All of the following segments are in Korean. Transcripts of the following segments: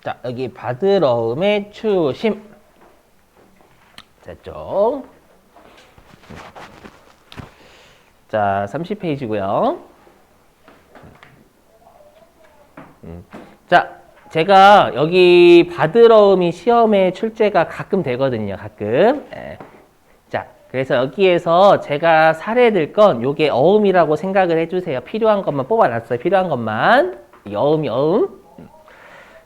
자, 여기 받으러움의 추심. 됐죠? 자, 30페이지고요. 자, 제가 여기 받으러움이 시험에 출제가 가끔 되거든요. 가끔. 자, 그래서 여기에서 제가 사례들 건 요게 어음이라고 생각을 해주세요. 필요한 것만 뽑아놨어요. 필요한 것만. 어음이 어음.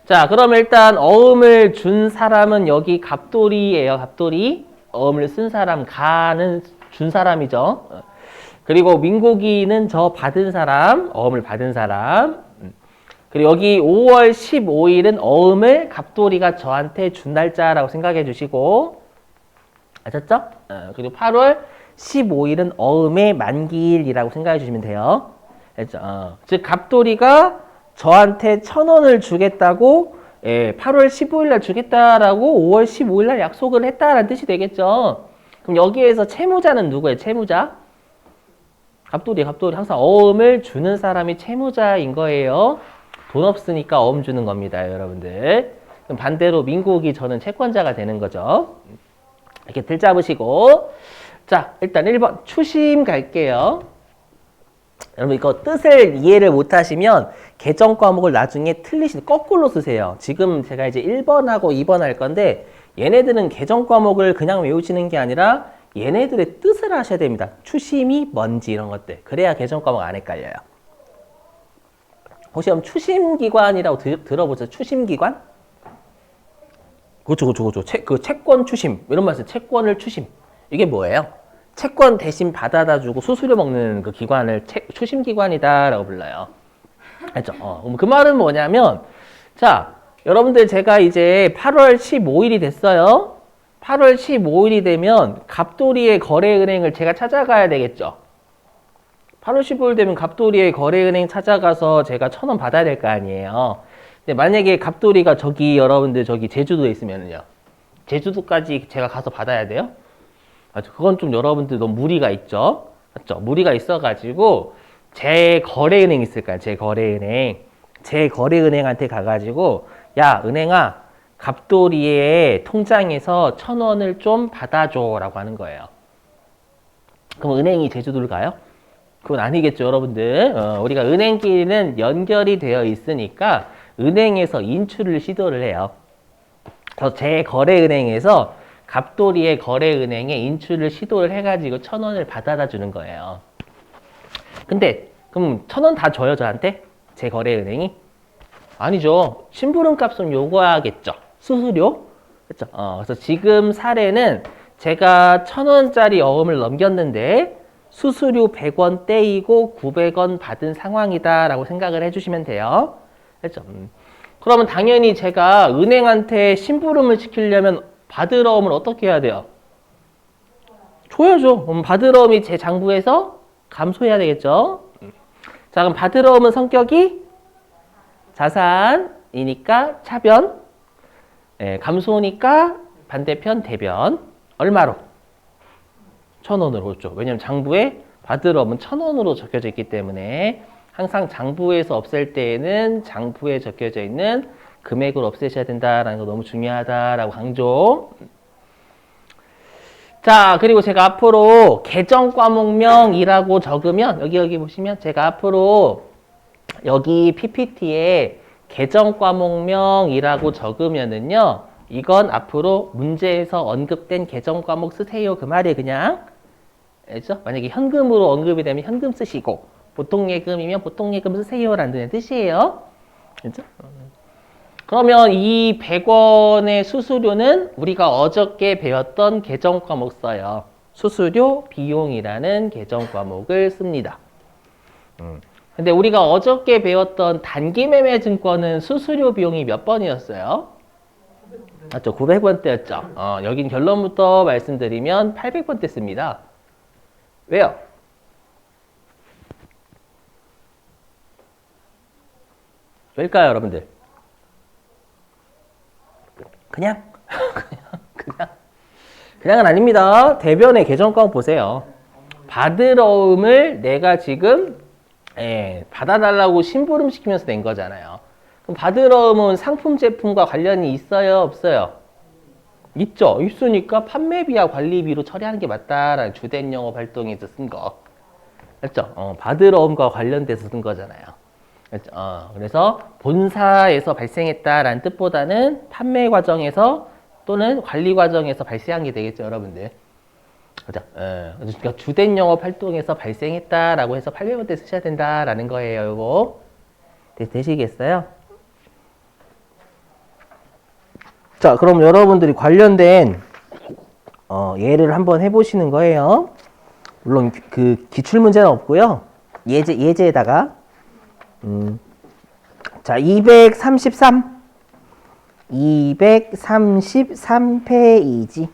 자, 그럼 일단 어음을 준 사람은 여기 갑돌이에요. 갑돌이. 어음을 쓴 사람, 가는 준 사람이죠. 그리고 민국이는 저 받은 사람, 어음을 받은 사람. 그리고 여기 5월 15일은 어음을 갑돌이가 저한테 준 날짜라고 생각해 주시고, 아셨죠? 그리고 8월 15일은 어음의 만기일이라고 생각해 주시면 돼요. 알죠? 즉 갑돌이가 저한테 1,000원을 주겠다고 8월 15일 날 주겠다라고 5월 15일 날 약속을 했다라는 뜻이 되겠죠. 그럼 여기에서 채무자는 누구예요? 채무자? 갑돌이. 항상 어음을 주는 사람이 채무자인 거예요. 돈 없으니까 어음 주는 겁니다, 여러분들. 그럼 반대로 민국이 저는 채권자가 되는 거죠. 이렇게 들 잡으시고. 자, 일단 1번 추심 갈게요. 여러분 이거 뜻을 이해를 못하시면 개정 과목을 나중에 틀리시는 거꾸로 쓰세요. 지금 제가 이제 1번하고 2번 할 건데 얘네들은 개정 과목을 그냥 외우시는 게 아니라 얘네들의 뜻을 하셔야 됩니다. 추심이 뭔지 이런 것들. 그래야 개정 과목 안 헷갈려요. 혹시 그럼 추심기관이라고 들어보셨어요? 추심기관? 그렇죠. 그 채권 추심 이런 말씀. 채권을 추심. 이게 뭐예요? 채권 대신 받아다 주고 수수료 먹는 그 기관을 추심기관이다라고 불러요. 알죠? 그 말은 뭐냐면, 자, 여러분들 제가 이제 8월 15일이 됐어요. 8월 15일이 되면 갑돌이의 거래은행을 제가 찾아가야 되겠죠. 8월 15일 되면 갑돌이의 거래은행 찾아가서 제가 1,000원 받아야 될 거 아니에요. 근데 만약에 갑돌이가 저기 여러분들 저기 제주도에 있으면은요. 제주도까지 제가 가서 받아야 돼요? 그건 좀 여러분들 너무 무리가 있죠. 맞죠? 무리가 있어가지고 제 거래은행 있을까요? 제 거래은행한테 가가지고 야 은행아 갑돌이의 통장에서 1,000원을 좀 받아줘라고 하는 거예요. 그럼 은행이 제주도를 가요? 그건 아니겠죠, 여러분들. 우리가 은행끼리는 연결이 되어 있으니까 은행에서 인출을 시도를 해요. 그래서 제 거래은행에서 갑돌이의 거래은행에 인출을 시도를 해가지고 1,000원을 받아다 주는 거예요. 근데 그럼 1,000원 다 줘요, 저한테? 제 거래은행이? 아니죠. 심부름값은 요구하겠죠. 수수료? 그렇죠. 그래서 지금 사례는 제가 1,000원짜리 어음을 넘겼는데 수수료 100원 떼이고 900원 받은 상황이다라고 생각을 해주시면 돼요. 그렇죠. 그러면 당연히 제가 은행한테 심부름을 시키려면 받으러움을 어떻게 해야 돼요? 줘야죠. 받으러움이 제 장부에서 감소해야 되겠죠. 자, 그럼 받으러움은 성격이 자산이니까 차변, 감소니까 반대편 대변. 얼마로? 1,000원으로 줬죠. 왜냐면 장부에 받으러움은 1,000원으로 적혀져 있기 때문에 항상 장부에서 없앨 때에는 장부에 적혀져 있는 금액을 없애셔야 된다라는 거 너무 중요하다라고 강조. 자, 그리고 제가 앞으로 개정 과목명이라고 적으면 여기 보시면 제가 앞으로 여기 PPT에 개정 과목명이라고 적으면은요. 이건 앞으로 문제에서 언급된 개정 과목 쓰세요. 그 말이 그냥 알죠? 만약에 현금으로 언급이 되면 현금 쓰시고 보통예금이면 보통예금 쓰세요라는 뜻이에요. 그죠? 그러면 이 100원의 수수료는 우리가 어저께 배웠던 개정 과목 써요. 수수료 비용이라는 개정 과목을 씁니다. 근데 우리가 어저께 배웠던 단기매매 증권은 수수료 비용이 몇 번이었어요? 맞죠? 900번대였죠. 여긴 결론부터 말씀드리면 800번대 씁니다. 왜요? 왜일까요, 여러분들? 그냥은 아닙니다. 대변의 개정 과목 보세요. 받으러움을 내가 지금 받아달라고 심부름 시키면서 낸 거잖아요. 그럼 바드러움은 상품 제품과 관련이 있어요, 없어요? 있죠. 있으니까 판매비와 관리비로 처리하는 게 맞다라는 주된 영업 활동에서 쓴 거. 맞죠? 바드러움과 관련돼서 쓴 거잖아요. 그렇죠? 그래서 본사에서 발생했다라는 뜻보다는 판매 과정에서 또는 관리 과정에서 발생한 게 되겠죠, 여러분들. 그죠? 그러니까 주된 영업 활동에서 발생했다라고 해서 800원대 쓰셔야 된다라는 거예요, 이거. 되시겠어요? 자, 그럼 여러분들이 관련된 예를 한번 해보시는 거예요. 물론 그 기출 문제는 없고요. 예제에다가 자, 233페이지.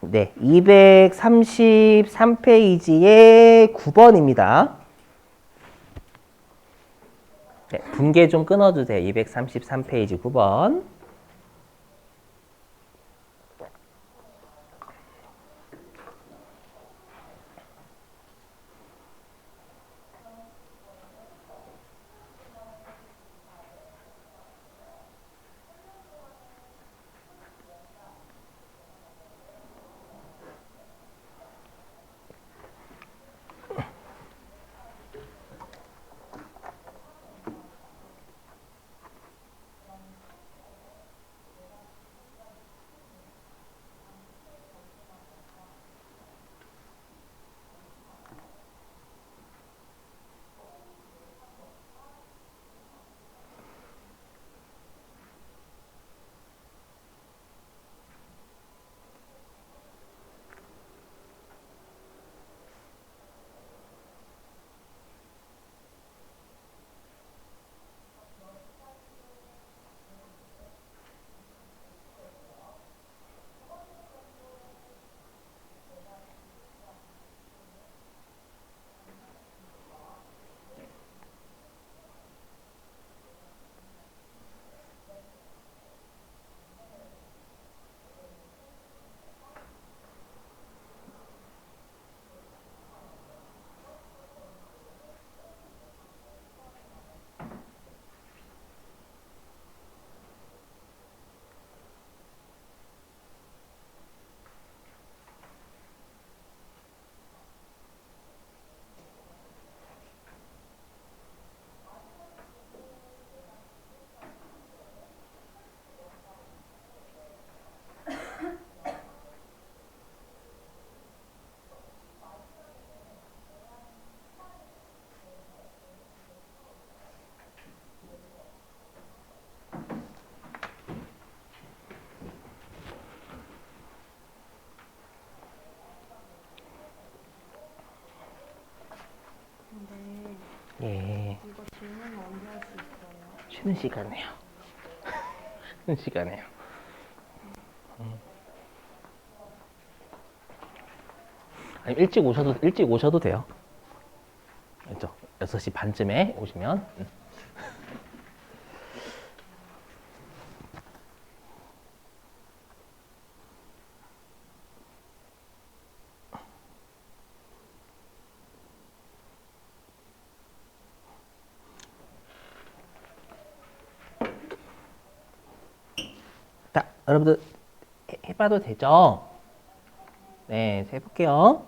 네, 233페이지의 9번입니다. 네, 분계 좀 끊어주세요. 233페이지 9번. 예. 이거 질문 언제 할 수 있어요? 쉬는 시간에요. 쉬는 시간에요. 아니, 일찍 오셔도 돼요. 그렇죠? 6시 반쯤에 오시면. 자, 여러분들 해봐도 되죠? 네, 해볼게요.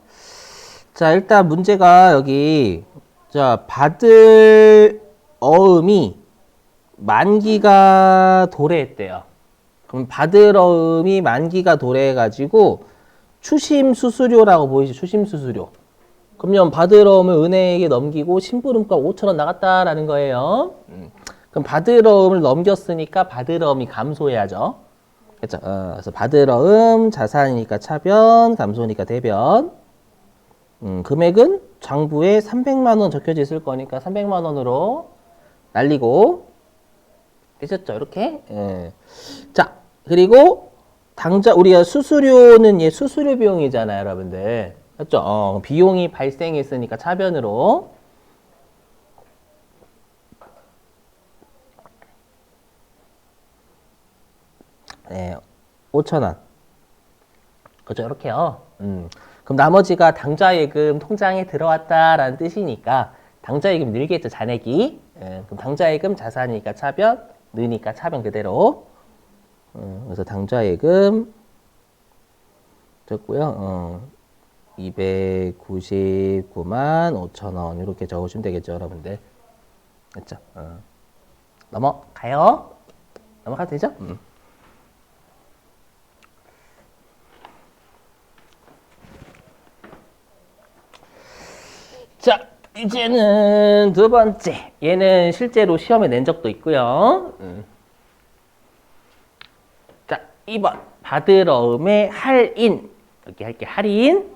자, 일단 문제가 여기 자, 받을 어음이 만기가 도래했대요. 그럼 받을 어음이 만기가 도래해가지고 추심 수수료라고 보이죠? 추심 수수료. 그러면 받을 어음을 은행에게 넘기고 심부름가 5,000원 나갔다라는 거예요. 그럼 받을 어음을 넘겼으니까 받을 어음이 감소해야죠. 그렇죠? 그래서 받을 어음 자산이니까 차변, 감소니까 대변. 금액은 장부에 300만 원 적혀져 있을 거니까 300만 원으로 날리고 되셨죠? 이렇게. 자, 그리고 당장 우리가 수수료는 수수료 비용이잖아요, 여러분들. 맞죠? 비용이 발생했으니까 차변으로. 네, 5,000원. 그죠? 이렇게요. 그럼 그럼 나머지가 당좌예금 통장에 들어왔다라는 뜻이니까 당좌예금 늘겠죠, 잔액이. 그럼 당좌예금 자산이니까 차변, 느니까 차변 그대로. 그래서 당좌예금 적고요. 299만 5천 원 이렇게 적으시면 되겠죠, 여러분들. 됐죠? 넘어가요. 넘어가도 되죠? 자, 이제는 두 번째. 얘는 실제로 시험에 낸 적도 있고요. 자, 2번. 받으러움의 할인. 이렇게 할게. 할인.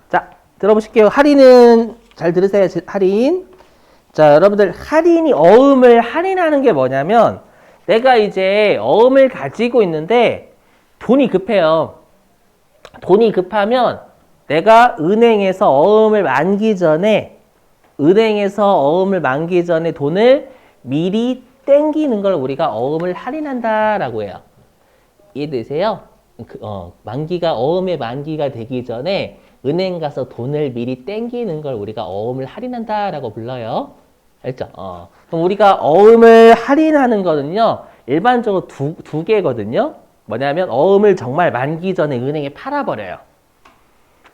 자, 들어보실게요. 할인은 잘 들으세요. 할인. 자, 여러분들 할인이 어음을 할인하는 게 뭐냐면 내가 이제 어음을 가지고 있는데 돈이 급해요. 돈이 급하면 내가 은행에서 어음을 만기 전에 돈을 미리 땡기는 걸 우리가 어음을 할인한다라고 해요. 이해되세요? 만기가 어음의 만기가 되기 전에 은행 가서 돈을 미리 땡기는 걸 우리가 어음을 할인한다라고 불러요. 알죠? 그럼 우리가 어음을 할인하는 거는요. 일반적으로 두 개거든요. 뭐냐면 어음을 정말 만기 전에 은행에 팔아버려요.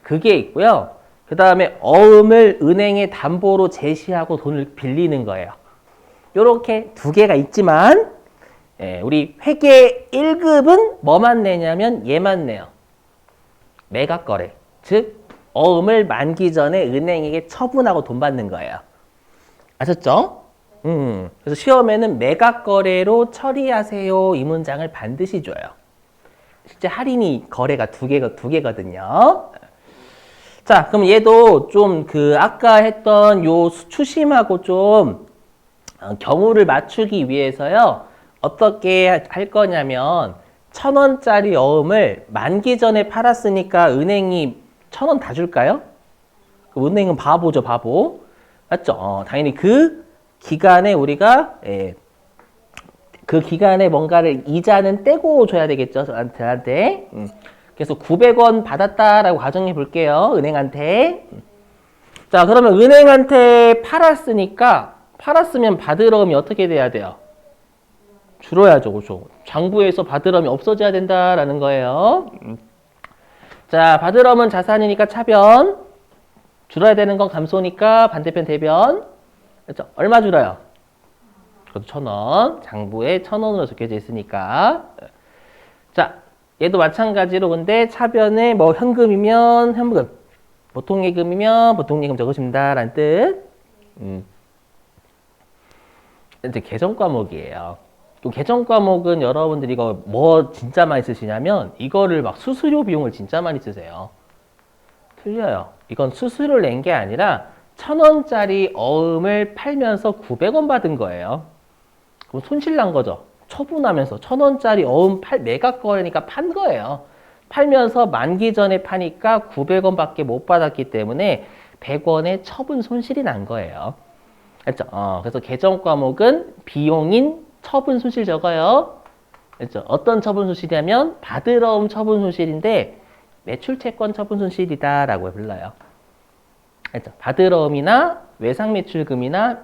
그게 있고요. 그 다음에 어음을 은행에 담보로 제시하고 돈을 빌리는 거예요. 요렇게 두 개가 있지만 우리 회계 1급은 뭐만 내냐면 얘만 내요. 매각거래. 즉 어음을 만기 전에 은행에게 처분하고 돈 받는 거예요. 아셨죠? 그래서 시험에는 매각거래로 처리하세요 이 문장을 반드시 줘요. 실제 할인이 거래가 두 개거든요. 자, 그럼 얘도 좀 아까 했던 요 추심하고 좀 경우를 맞추기 위해서요. 어떻게 할 거냐면 1,000원짜리 어음을 만기 전에 팔았으니까 은행이 1,000원 다 줄까요? 은행은 바보죠, 바보. 맞죠? 당연히 그 기간에 우리가 그 기간에 뭔가를 이자는 떼고 줘야 되겠죠, 저한테. 그래서 900원 받았다라고 가정해 볼게요, 은행한테. 자, 그러면 은행한테 팔았으면 받으러움이 어떻게 돼야 돼요? 줄어야죠, 그죠? 장부에서 받으러움이 없어져야 된다라는 거예요. 자, 받으러움은 자산이니까 차변. 줄어야 되는 건 감소니까 반대편 대변. 그렇죠? 얼마 줄어요? 그래도 1,000원. 장부에 1,000원으로 적혀져 있으니까. 자, 얘도 마찬가지로 근데 차변에 뭐 현금이면 현금, 보통예금이면 보통예금 적으십니다라는 뜻. 이제 개정 과목이에요. 개정 과목은 여러분들이 이거 뭐 진짜 많이 쓰시냐면 이거를 막 수수료 비용을 진짜 많이 쓰세요. 틀려요. 이건 수수료를 낸 게 아니라 1,000원짜리 어음을 팔면서 900원 받은 거예요. 그럼 손실 난 거죠. 처분하면서 1,000원짜리 어음 매각 거래니까 판 거예요. 팔면서 만기 전에 파니까 900원 밖에 못 받았기 때문에 100원의 처분 손실이 난 거예요. 그렇죠? 그래서 개정 과목은 비용인 처분 손실 적어요. 그렇죠? 어떤 처분 손실이냐면 받으러움 처분 손실인데 매출채권 처분 손실이다라고 불러요. 그렇죠? 받으러움이나 외상매출금이나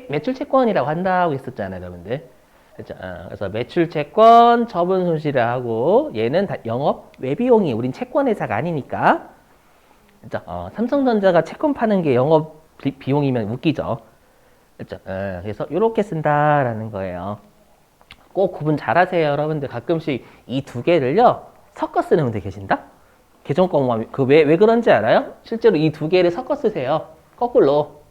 매출채권이라고 한다고 했었잖아요, 여러분들. 그렇죠? 그래서 매출채권 처분 손실을 하고 얘는 다 영업 외비용이 우린 채권회사가 아니니까. 그렇죠? 삼성전자가 채권 파는 게 영업 비용이면 웃기죠. 그렇죠? 그래서 이렇게 쓴다라는 거예요. 꼭 구분 잘하세요, 여러분들. 가끔씩 이 두 개를요 섞어 쓰는 분들 계신다. 개정 과목 왜 그런지 알아요? 실제로 이 두 개를 섞어 쓰세요. 거꾸로.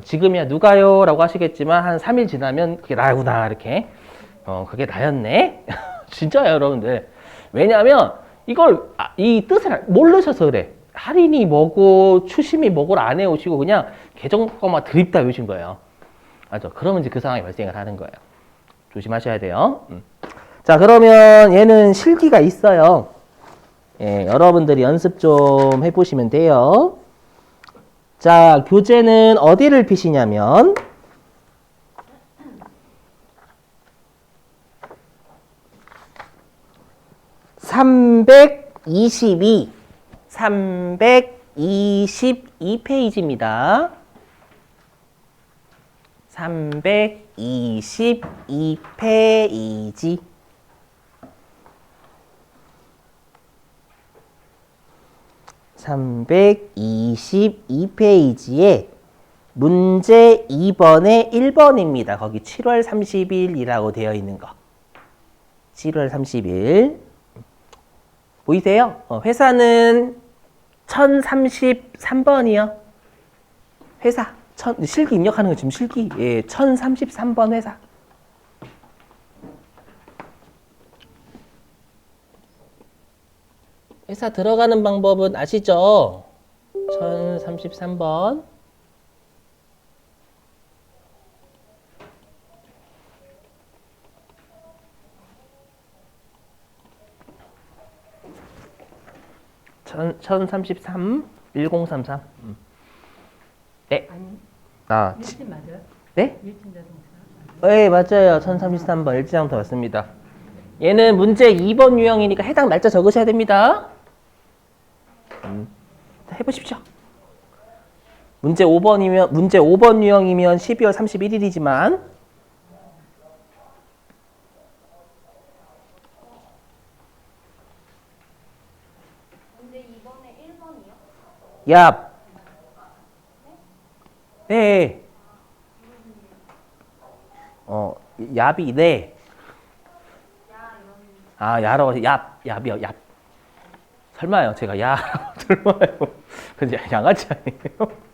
지금이야 누가요? 라고 하시겠지만 한 3일 지나면 그게 나구나 이렇게. 그게 나였네. 진짜요, 여러분들. 왜냐하면 이걸 이 뜻을 모르셔서 그래. 할인이 뭐고 추심이 뭐고를 안 해오시고 그냥 개정과만 드립다 외우신 거예요. 맞죠? 그러면 이제 그 상황이 발생을 하는 거예요. 조심하셔야 돼요. 자, 그러면 얘는 실기가 있어요. 여러분들이 연습 좀 해보시면 돼요. 자, 교재는 어디를 피시냐면 322 322페이지입니다. 322페이지. (322페이지에) 문제 2번에 1번입니다. 거기 7월 30일이라고 되어 있는 거. 7월 30일. 보이세요? 회사는 1033번이요. 회사. 실기 입력하는 거 지금 실기. 예, 1033번 회사. 회사 들어가는 방법은 아시죠? 1033번. (1033) 1033. 네. 아니, 일진 맞아요? 네? 일진 자동차. 네, 맞아요. 1033번 일지장부터 왔습니다. 얘는 문제 2번 유형이니까 해당 날짜 적으셔야 됩니다. 해보십시오. 문제 5번 유형이면 12월 31일이지만 문제 2번에 1번이요? 야. 네. 얍이 네. 아, 야라고 얍이요. 얍. 설마요. 제가 야라고 설마요. 근데 양아치 아니에요?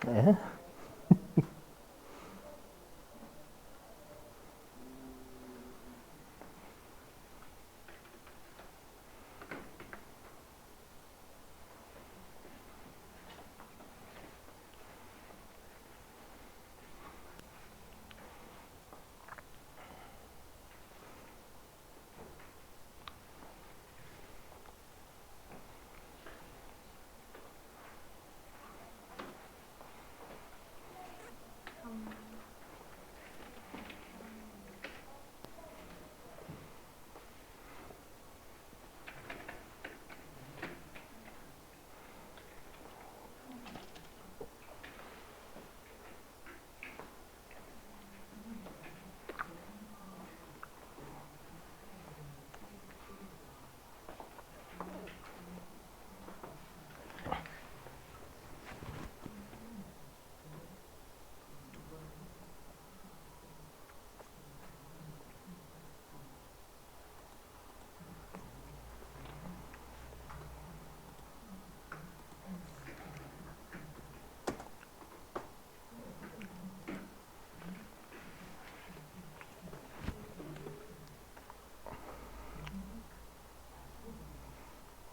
네.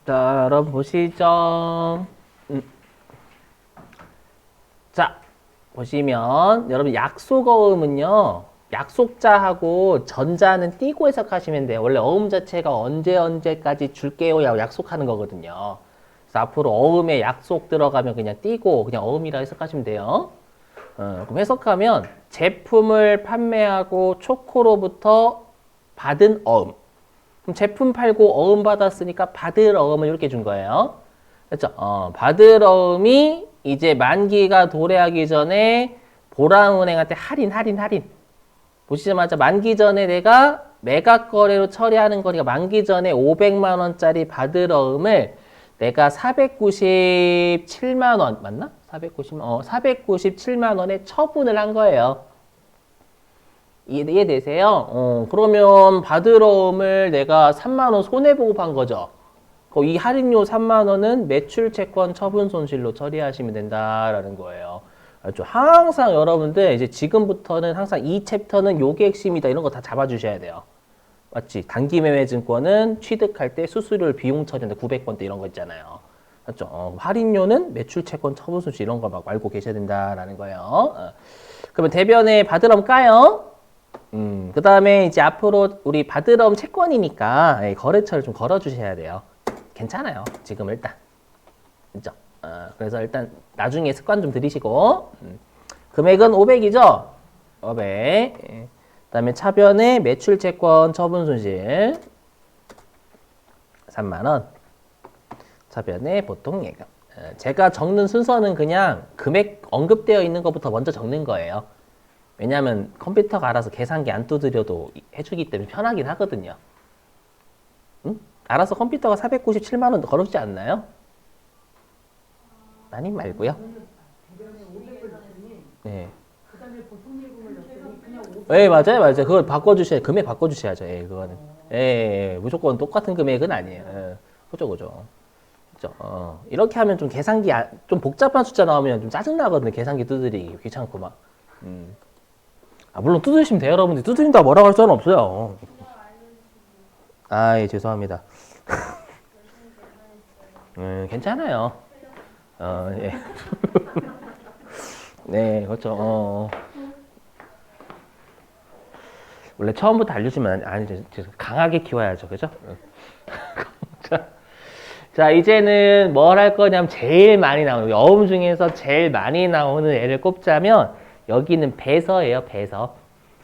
자, 여러분 보시죠. 자, 보시면 여러분 약속어음은요. 약속자하고 전자는 띄고 해석하시면 돼요. 원래 어음 자체가 언제까지 줄게요 라고 약속하는 거거든요. 그래서 앞으로 어음에 약속 들어가면 그냥 띄고 그냥 어음이라 해석하시면 돼요. 그럼 해석하면 제품을 판매하고 초코로부터 받은 어음. 그럼 제품 팔고 어음 받았으니까 받을 어음을 이렇게 준 거예요. 그렇죠? 받을 어음이 이제 만기가 도래하기 전에 보라은행한테 할인. 보시자마자 만기 전에 내가 매각 거래로 처리하는 거니까 만기 전에 500만 원짜리 받을 어음을 내가 497만 원 맞나? 497만 원에 처분을 한 거예요. 이해되세요? 그러면 받을 어음을 내가 3만 원 손해보고 판 거죠. 이 할인료 3만 원은 매출 채권 처분 손실로 처리하시면 된다라는 거예요. 알죠? 항상 여러분들 이제 지금부터는 항상 이 챕터는 요게 핵심이다 이런 거 다 잡아주셔야 돼요. 맞지? 단기 매매 증권은 취득할 때 수수료 비용 처리한다 900번대 이런 거 있잖아요. 맞죠? 할인료는 매출 채권 처분 손실 이런 거 막 알고 계셔야 된다라는 거예요. 그러면 대변에 받으럼 까요. 그 다음에 이제 앞으로 우리 받으럼 채권이니까 거래처를 좀 걸어주셔야 돼요. 괜찮아요. 지금 일단. 그죠? 그래서 일단 나중에 습관 좀 들이시고. 금액은 500이죠? 500. 그 다음에 차변에 매출 채권 처분 손실. 3만원. 차변에 보통 예금. 제가 적는 순서는 그냥 금액 언급되어 있는 것부터 먼저 적는 거예요. 왜냐하면 컴퓨터가 알아서 계산기 안 두드려도 해주기 때문에 편하긴 하거든요. 응? 알아서 컴퓨터가 497만 원 걸어주지 않나요? 아니 말고요. 네. 네, 맞아요. 그걸 바꿔주셔야 금액 바꿔주셔야죠. 예, 그거는. 무조건 똑같은 금액은 아니에요. 그죠. 이렇게 하면 좀 계산기 좀 복잡한 숫자 나오면 좀 짜증 나거든요. 계산기 두드리기 귀찮고 막. 물론 두드리시면 돼요, 여러분들. 두드린다 뭐라고 할 수는 없어요. 예, 죄송합니다. 괜찮아요. 예. 네, 그렇죠. 원래 처음부터 알려주면 아니죠. 강하게 키워야죠, 그죠? 자, 이제는 뭘 할 거냐면 제일 많이 나오는 어음 중에서 제일 많이 나오는 애를 꼽자면 여기는 배서예요, 배서.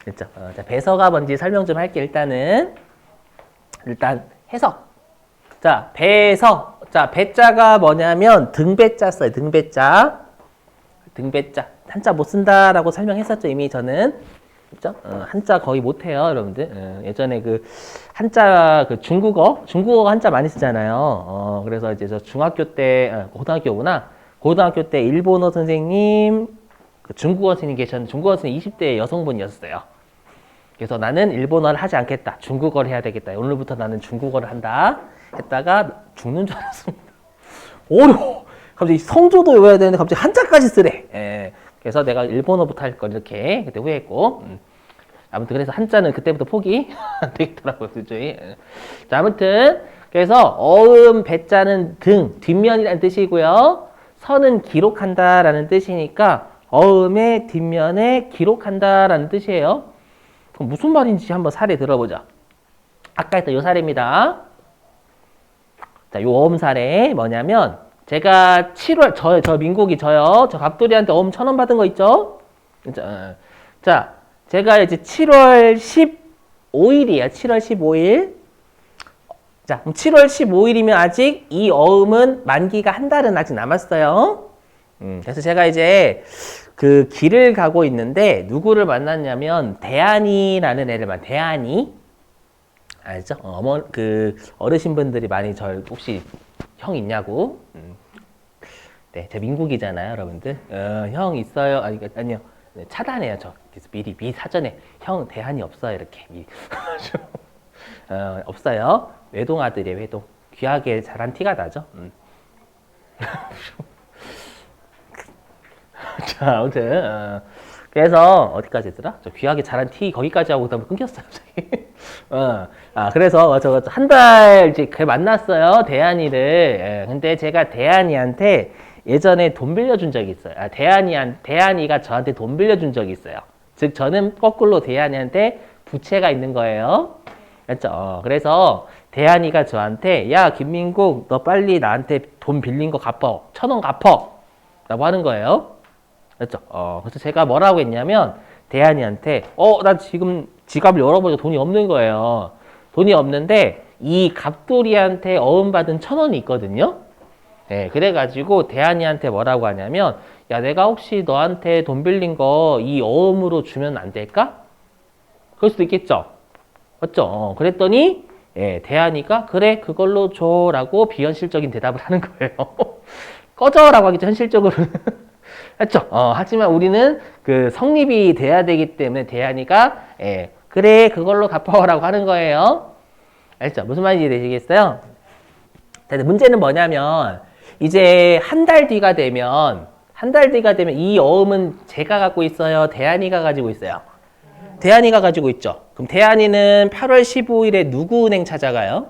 그렇죠? 자, 배서가 뭔지 설명 좀 할게요. 일단 해석. 자, 배서. 자, 배자가 뭐냐면 등배자 써요. 등배자. 한자 못 쓴다라고 설명했었죠, 이미 저는. 그렇죠? 한자 거의 못 해요, 여러분들. 예전에 그 한자 그 중국어 한자 많이 쓰잖아요. 그래서 이제 저 중학교 때 고등학교구나. 고등학교 때 일본어 선생님, 그 중국어 선생님 계셨는데 중국어 선생님 20대 여성분이었어요. 그래서 나는 일본어를 하지 않겠다. 중국어를 해야 되겠다. 오늘부터 나는 중국어를 한다. 했다가 죽는 줄 알았습니다. 어려워. 갑자기 성조도 외워야 되는데 갑자기 한자까지 쓰래. 그래서 내가 일본어부터 할 걸 이렇게 그때 후회했고. 아무튼 그래서 한자는 그때부터 포기 안 되겠더라고요. 도저히. 자, 아무튼 그래서 어음 배자는 등, 뒷면이라는 뜻이고요. 서는 기록한다라는 뜻이니까 어음의 뒷면에 기록한다라는 뜻이에요. 그럼 무슨 말인지 한번 사례 들어보자. 아까 했던 요 사례입니다. 자, 요 어음 사례 뭐냐면 제가 7월 저 민국이 저 갑돌이한테 어음 1,000원 받은 거 있죠? 자, 제가 이제 7월 15일이에요. 7월 15일. 자, 그럼 7월 15일이면 아직 이 어음은 만기가 한 달은 아직 남았어요. 그래서 제가 이제 그 길을 가고 있는데 누구를 만났냐면 대한이라는 애를 대한이 알죠? 그 어르신분들이 많이 절 혹시 형 있냐고. 네, 제 민국이잖아요, 여러분들. 형 있어요? 아니요. 네, 차단해요, 저. 그래서 미리 사전에 형 대한이 없어요, 이렇게. 없어요. 외동 아들이에요, 외동. 귀하게 자란 티가 나죠. 자, 아무튼 그래서 어디까지 했더라? 저 귀하게 잘한 티 거기까지 하고 그다음에 끊겼어요, 갑자기. 그래서 저 한 달 이제 그 만났어요, 대한이를. 예, 근데 제가 대한이한테 예전에 돈 빌려준 적이 있어요. 대한이가 저한테 돈 빌려준 적이 있어요. 즉 저는 거꾸로 대한이한테 부채가 있는 거예요. 그렇죠? 그래서 대한이가 저한테 야 김민국 너 빨리 나한테 돈 빌린 거 갚어. 1,000원 갚어. 라고 하는 거예요. 그렇죠? 그래서 제가 뭐라고 했냐면 대한이한테 나 지금 지갑을 열어보니까 돈이 없는 거예요. 돈이 없는데 이 갑돌이한테 어음받은 1,000원이 있거든요. 네, 그래가지고 대한이한테 뭐라고 하냐면 야 내가 혹시 너한테 돈 빌린 거 이 어음으로 주면 안 될까? 그럴 수도 있겠죠. 맞죠? 그랬더니 대한이가 그래 그걸로 줘라고 비현실적인 대답을 하는 거예요. 꺼져라고 하겠죠, 현실적으로. 그렇죠? 하지만 우리는 그 성립이 돼야 되기 때문에 대한이가 그래 그걸로 갚아라고 하는 거예요. 알죠? 무슨 말인지 되시겠어요? 근데 문제는 뭐냐면 이제 한 달 뒤가 되면 이 어음은 제가 갖고 있어요, 대한이가 가지고 있어요? 대한이가 가지고 있죠. 그럼 대한이는 8월 15일에 누구 은행 찾아가요?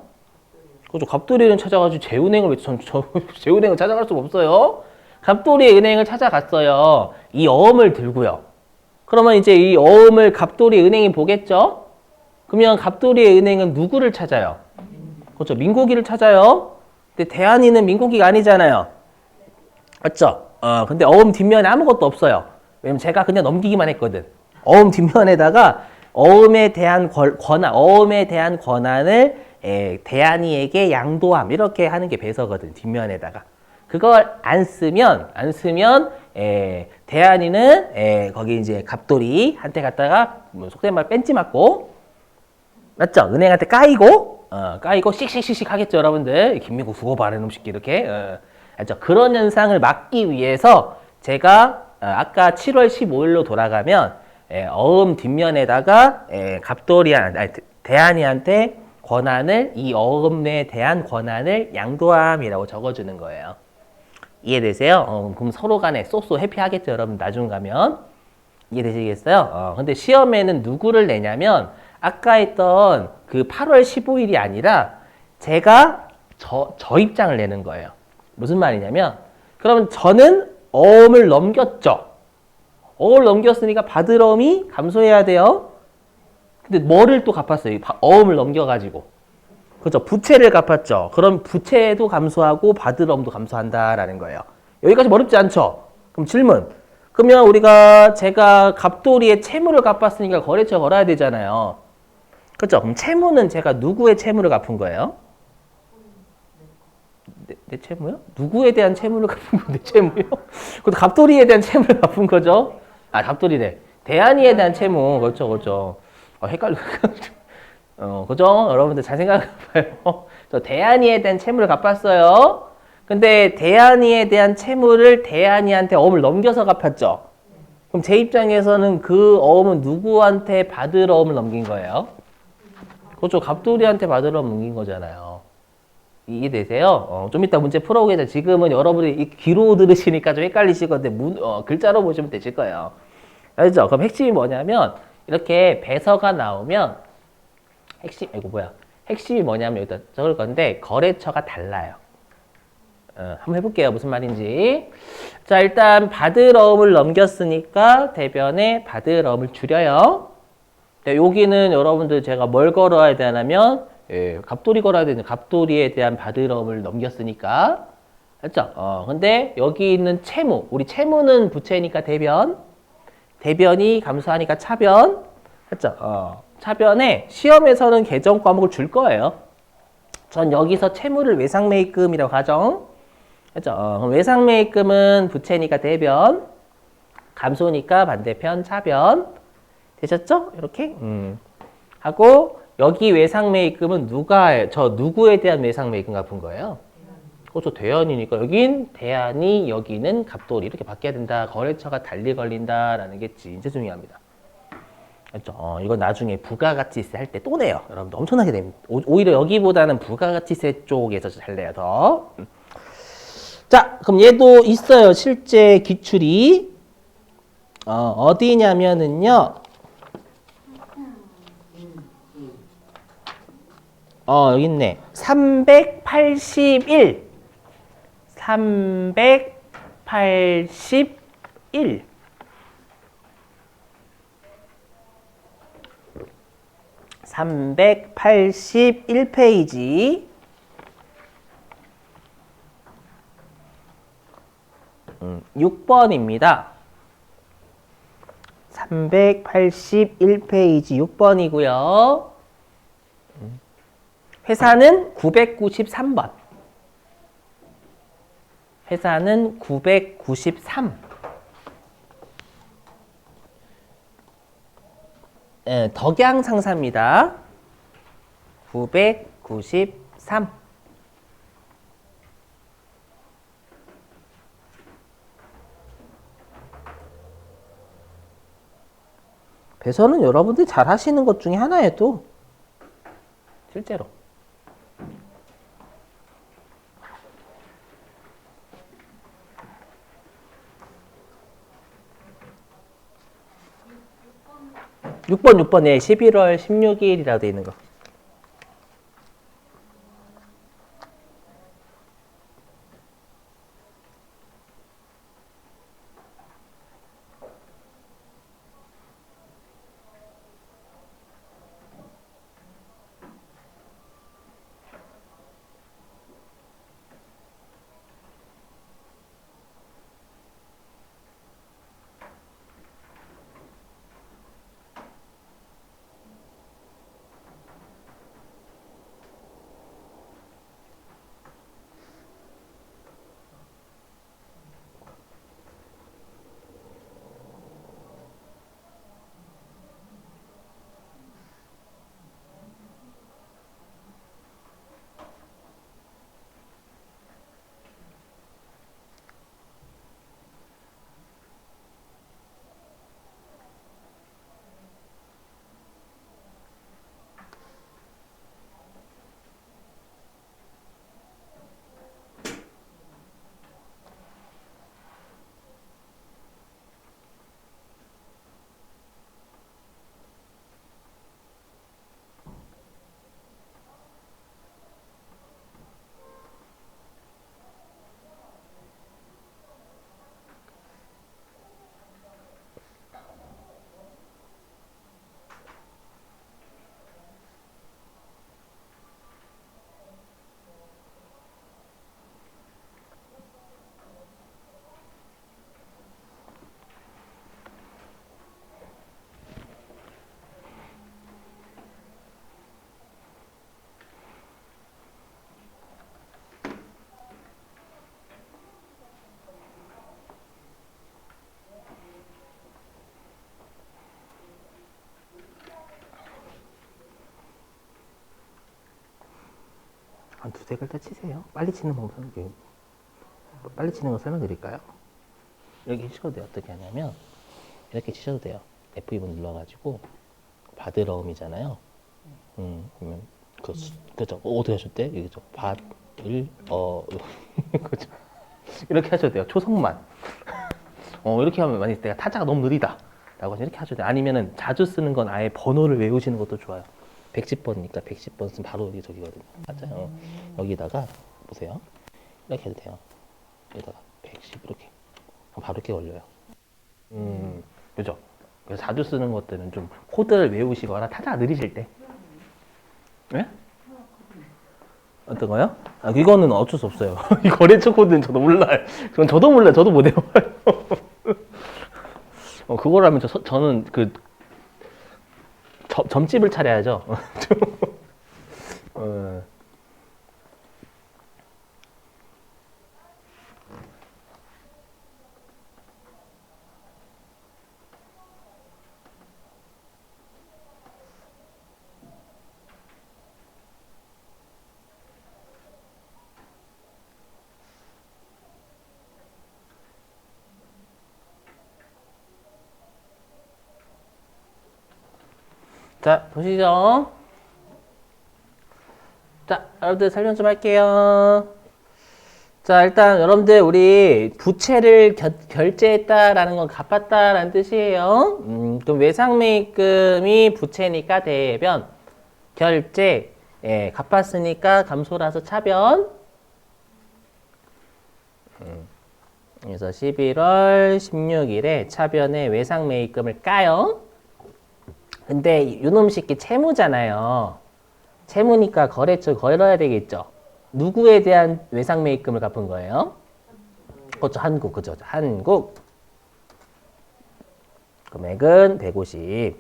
그죠? 갑돌이 은행 찾아가지고 제 은행을 왜 제 은행을 찾아갈 수가 없어요. 갑돌이 은행을 찾아갔어요. 이 어음을 들고요. 그러면 이제 이 어음을 갑돌이 은행이 보겠죠? 그러면 갑돌이 은행은 누구를 찾아요? 그렇죠. 민국이를 찾아요. 근데 대한이는 민국이가 아니잖아요. 맞죠? 근데 어음 뒷면에 아무것도 없어요. 왜냐면 제가 그냥 넘기기만 했거든. 어음 뒷면에다가 어음에 대한 권한을 대한이에게 양도함 이렇게 하는 게 배서거든, 뒷면에다가. 그걸 안 쓰면 대한이는 거기 이제 갑돌이한테 갔다가 속된 말 뺀지 맞고, 맞죠? 은행한테 까이고 씩씩씩씩 하겠죠, 여러분들. 김민국 수고 바른 음식 이렇게. 알죠? 그런 현상을 막기 위해서 제가 아까 7월 15일로 돌아가면 어음 뒷면에다가 대한이한테 이 어음에 대한 권한을 양도함이라고 적어주는 거예요. 이해되세요? 그럼 서로 간에 쏘쏘 해피하겠죠, 여러분. 나중 가면. 이해되시겠어요? 근데 시험에는 누구를 내냐면 아까 했던 그 8월 15일이 아니라 제가 저 입장을 내는 거예요. 무슨 말이냐면 그러면 저는 어음을 넘겼죠. 어음을 넘겼으니까 받을 어음이 감소해야 돼요. 근데 뭐를 또 갚았어요? 어음을 넘겨가지고. 그렇죠. 부채를 갚았죠. 그럼 부채도 감소하고 받을 어음도 감소한다라는 거예요. 여기까지 어렵지 않죠? 그럼 질문. 그러면 제가 갑돌이의 채무를 갚았으니까 거래처 걸어야 되잖아요. 그렇죠? 그럼 채무는 제가 누구의 채무를 갚은 거예요? 내 채무요? 누구에 대한 채무를 갚은 건데 채무요? 그것도 갑돌이에 대한 채무를 갚은 거죠? 갑돌이래. 대한이에 대한 채무. 그렇죠. 헷갈려. 그죠? 여러분들 잘 생각해봐요. 저 대한이에 대한 채무를 갚았어요. 근데 대한이에 대한 채무를 대한이한테 어음을 넘겨서 갚았죠. 그럼 제 입장에서는 그 어음은 누구한테 받을 어음을 넘긴 거예요? 그렇죠. 갑돌이한테 받을 어음 넘긴 거잖아요. 이해되세요? 좀 이따 문제 풀어보겠죠. 지금은 여러분이 귀로 들으시니까 좀 헷갈리실 건데 글자로 보시면 되실 거예요. 알죠? 그럼 핵심이 뭐냐면 이렇게 배서가 나오면 핵심이 뭐냐면 여기다 적을 건데 거래처가 달라요. 한번 해볼게요. 무슨 말인지. 자, 일단 받을 어음을 넘겼으니까 대변에 받을 어음을 줄여요. 네, 여기는 여러분들 제가 뭘 걸어야 되냐면 갑돌이 걸어야 되는 갑돌이에 대한 받을 어음을 넘겼으니까. 맞죠? 근데 여기 있는 채무, 우리 채무는 부채니까 대변이 감소하니까 차변. 맞죠? 차변에 시험에서는 개정 과목을 줄 거예요. 전 여기서 채무를 외상매입금이라고 가정. 그렇죠? 그럼 외상매입금은 부채니까 대변, 감소니까 반대편 차변. 되셨죠? 이렇게 하고 여기 외상매입금은 누구에 대한 외상매입금 갚은 거예요? 그렇죠. 대안이니까 여긴 대안이, 여기는 갑돌이 이렇게 바뀌어야 된다. 거래처가 달리 걸린다라는 게 진짜 중요합니다. 그렇죠. 이건 나중에 부가가치세 할 때 또 내요. 여러분들 엄청나게 됩니다. 오히려 여기보다는 부가가치세 쪽에서 잘 내요. 더. 자, 그럼 얘도 있어요. 실제 기출이. 어디냐면은요. 여기 있네. 381. 381. 381페이지. 6번입니다. 381페이지 6번이고요. 회사는 993번. 회사는 993. 덕양 상사입니다. 993. 배선은 여러분들이 잘 하시는 것 중에 하나예요, 또. 실제로. 육 번 6번에 11월 16일이라고 되어 있는 거. 한 두세 글자 치세요. 빨리 치는 방법, 빨리 치는 거 설명드릴까요? 이렇게 치셔도 돼요. 어떻게 하냐면, 이렇게 치셔도 돼요. F2번 눌러가지고, 받으러움이잖아요. 그러면, 그죠. 어떻게 하셨대? 이거죠. 그죠. 이렇게 하셔도 돼요. 초성만. 이렇게 하면 만약에 내가 타자가 너무 느리다. 라고 하면 이렇게 하셔도 돼요. 아니면은 자주 쓰는 건 아예 번호를 외우시는 것도 좋아요. 110번이니까 110번 쓰면 바로 여기 저기거든요. 맞아요. 여기다가 보세요. 이렇게 해도 돼요. 여기다가 110 이렇게 바로 이렇게 걸려요. 그죠? 그래서 자주 쓰는 것들은 좀 코드를 외우시거나 타자가 느리실 때. 네? 어떤 거요? 이거는 어쩔 수 없어요. 이 거래처 코드는 저도 몰라요. 그건 저도 몰라요. 저도 못 외워요. 그거라면 저는 점집을 차려야죠. 자, 보시죠. 자, 여러분들 설명 좀 할게요. 자, 일단 여러분들 우리 부채를 결제했다라는 건 갚았다라는 뜻이에요. 그럼 외상매입금이 부채니까 대변, 결제, 예, 갚았으니까 감소라서 차변. 그래서 11월 16일에 차변에 외상매입금을 까요. 근데 이놈 새끼 채무잖아요. 채무니까 거래처 걸어야 되겠죠. 누구에 대한 외상매입금을 갚은 거예요? 그렇죠. 한국. 그죠. 한국. 금액은 150.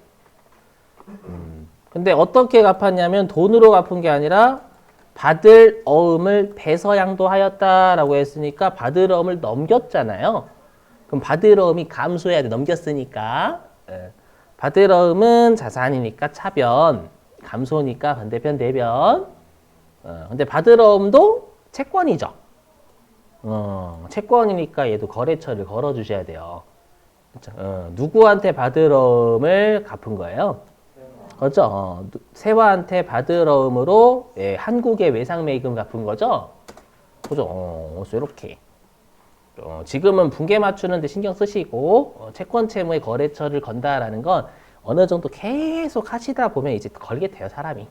근데 어떻게 갚았냐면 돈으로 갚은 게 아니라 받을 어음을 배서양도하였다라고 했으니까 받을 어음을 넘겼잖아요. 그럼 받을 어음이 감소해야 돼. 넘겼으니까. 예. 받을 어음은 자산이니까 차변, 감소니까 반대편 대변. 근데 받을 어음도 채권이죠. 채권이니까 얘도 거래처를 걸어주셔야 돼요. 그렇죠? 누구한테 받을 어음을 갚은 거예요? 그렇죠? 세화한테 받을 어음으로 예, 한국의 외상매입금 갚은 거죠? 그죠? 그래서 이렇게. 지금은 분계 맞추는데 신경 쓰시고 채권 채무의 거래처를 건다라는 건 어느 정도 계속 하시다 보면 이제 걸게 돼요, 사람이.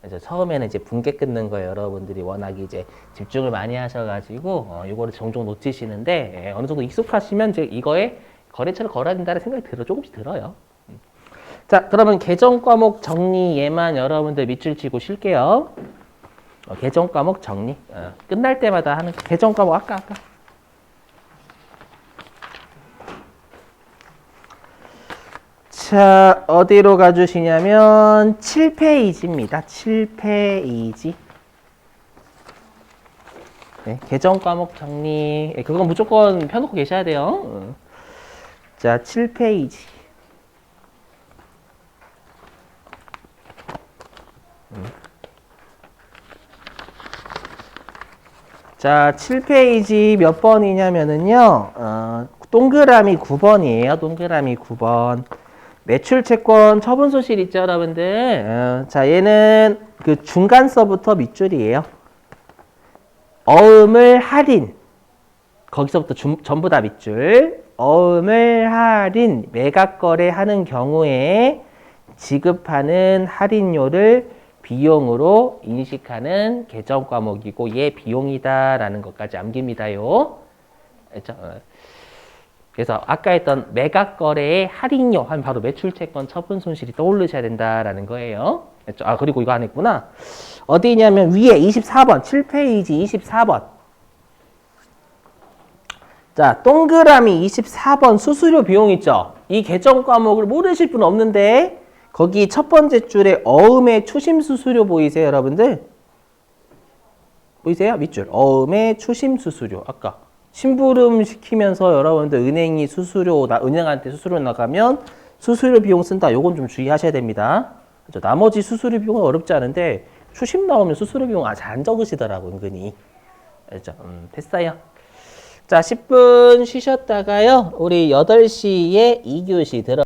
그래서 처음에는 이제 분계 끊는 거예요. 여러분들이 워낙 이제 집중을 많이 하셔가지고 이거를 종종 놓치시는데 예, 어느 정도 익숙하시면 이제 이거에 거래처를 걸어야 된다는 생각이 조금씩 들어요. 자, 그러면 계정 과목 정리 얘만 여러분들 밑줄 치고 쉴게요. 계정 과목 정리. 끝날 때마다 하는 계정 과목 아까. 자, 어디로 가주시냐면 7페이지입니다. 7페이지. 네, 계정 과목 정리. 그건 무조건 펴놓고 계셔야 돼요. 자, 7페이지. 자, 7페이지 몇 번이냐면은요, 동그라미 9번이에요. 동그라미 9번. 매출채권 처분소실 있죠, 여러분들? 자, 얘는 그 중간서부터 밑줄이에요. 어음을 할인. 거기서부터 전부 다 밑줄. 어음을 할인, 매각거래 하는 경우에 지급하는 할인료를 비용으로 인식하는 계정 과목이고 얘 비용이다라는 것까지 암깁니다요. 그렇죠? 그래서 아까 했던 매각거래의 할인료 하면 바로 매출채권 처분 손실이 떠오르셔야 된다라는 거예요. 그렇죠? 아, 그리고 이거 안 했구나. 어디냐면 위에 24번, 7페이지 24번. 자, 동그라미 24번 수수료 비용 있죠? 이 계정 과목을 모르실 분 없는데 거기 첫 번째 줄에 어음의 추심 수수료 보이세요, 여러분들? 보이세요? 밑줄. 어음의 추심 수수료. 아까 심부름 시키면서 여러분들 은행이 은행한테 수수료 나가면 수수료 비용 쓴다. 요건 좀 주의하셔야 됩니다. 그렇죠? 나머지 수수료 비용은 어렵지 않은데 추심 나오면 수수료 비용 아직 안 적으시더라고, 은근히. 그렇죠? 됐어요. 자, 10분 쉬셨다가요. 우리 8시에 2교시 들어